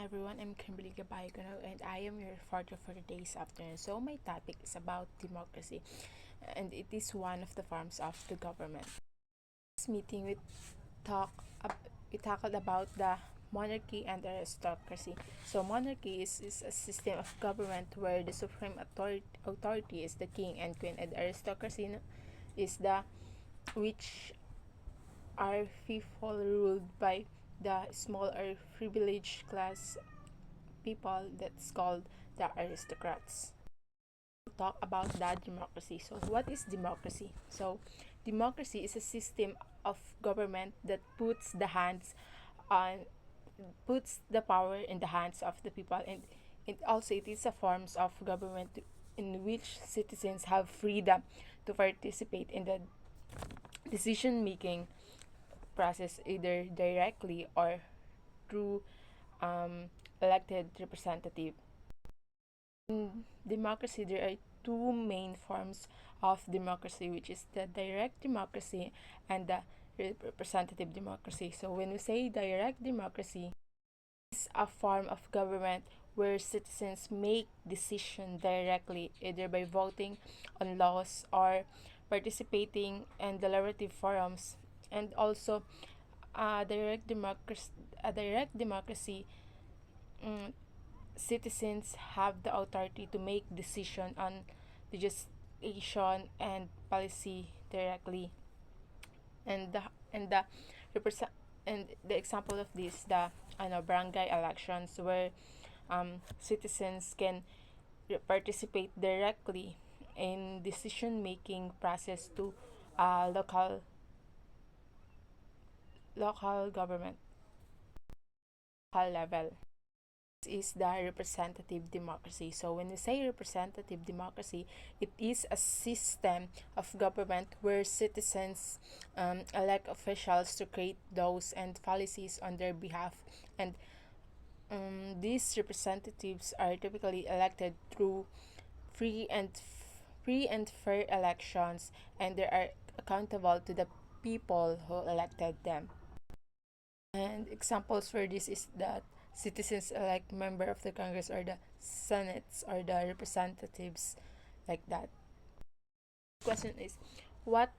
everyone, I'm Kimberly Gabaygono and I am your reporter for today's afternoon. So my topic is about democracy and it is one of the forms of the government. This meeting talk we tackled about the monarchy and aristocracy. So monarchy is a system of government where the supreme authority is the king and queen, and aristocracy is the which are people ruled by the small or privileged class people that's called the aristocrats. Talk about that democracy. So what is democracy? So democracy is a system of government that on puts the power in the hands of the people, and it is a forms of government in which citizens have freedom to participate in the decision making process either directly or through elected representative. In democracy, there are two main forms of democracy, which is the direct democracy and the representative democracy. So when we say direct democracy, it's a form of government where citizens make decisions directly, either by voting on laws or participating in deliberative forums. And also, a direct democracy, mm, citizens have the authority to make decision on legislation and policy directly, and the represent and the example of this, the barangay elections, where citizens can participate directly in decision making process to local government local level. Is the representative democracy. So when we say representative democracy, it is a system of government where citizens elect officials to create laws and policies on their behalf, and these representatives are typically elected through free and free and fair elections, and they are accountable to the people who elected them. And examples for this is that citizens elect member of the Congress or the Senates or the representatives, like that. Question is, what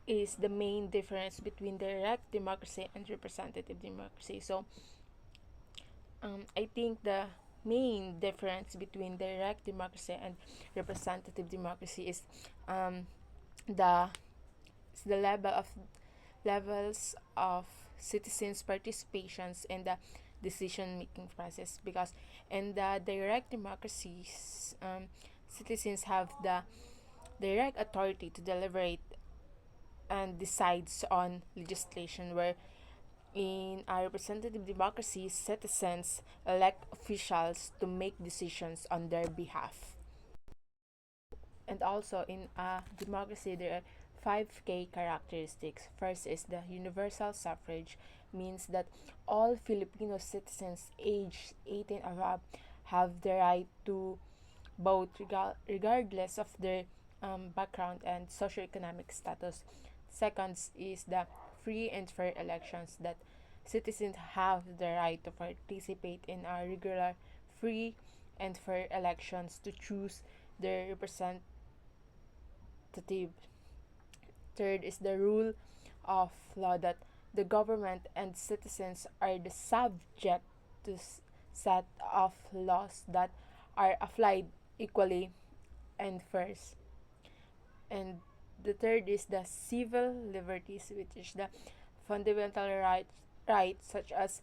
is the main difference between direct democracy and representative democracy? So I think the main difference between direct democracy and representative democracy is the the levels of citizens' participations in the decision making process, because in the direct democracies, citizens have the direct authority to deliberate and decides on legislation, where in a representative democracy, citizens elect officials to make decisions on their behalf. And also in a democracy, there are five key characteristics. First is the universal suffrage, means that all Filipino citizens aged 18 above have the right to vote regardless of their background and socioeconomic status. Second is the free and fair elections, that citizens have the right to participate in a regular, free, and fair elections to choose their representative. Third is the rule of law, that the government and citizens are the subject to set of laws that are applied equally and first. And the third is the civil liberties, which is the fundamental rights such as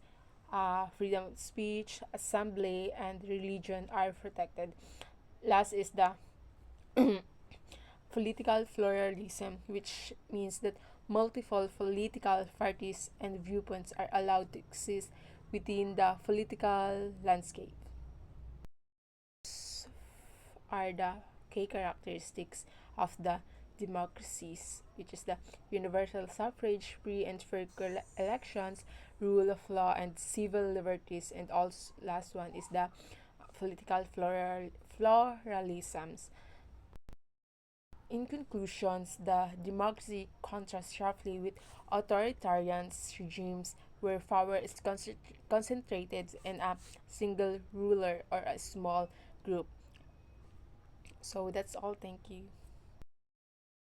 freedom of speech, assembly, and religion are protected. Last is the political pluralism, which means that multiple political parties and viewpoints are allowed to exist within the political landscape. Are the key characteristics of the democracies, which is the universal suffrage, free and fair elections, rule of law, and civil liberties. And also, last one is the political pluralisms. In conclusions, the democracy contrasts sharply with authoritarian regimes where power is concentrated in a single ruler or a small group. So that's all. Thank you.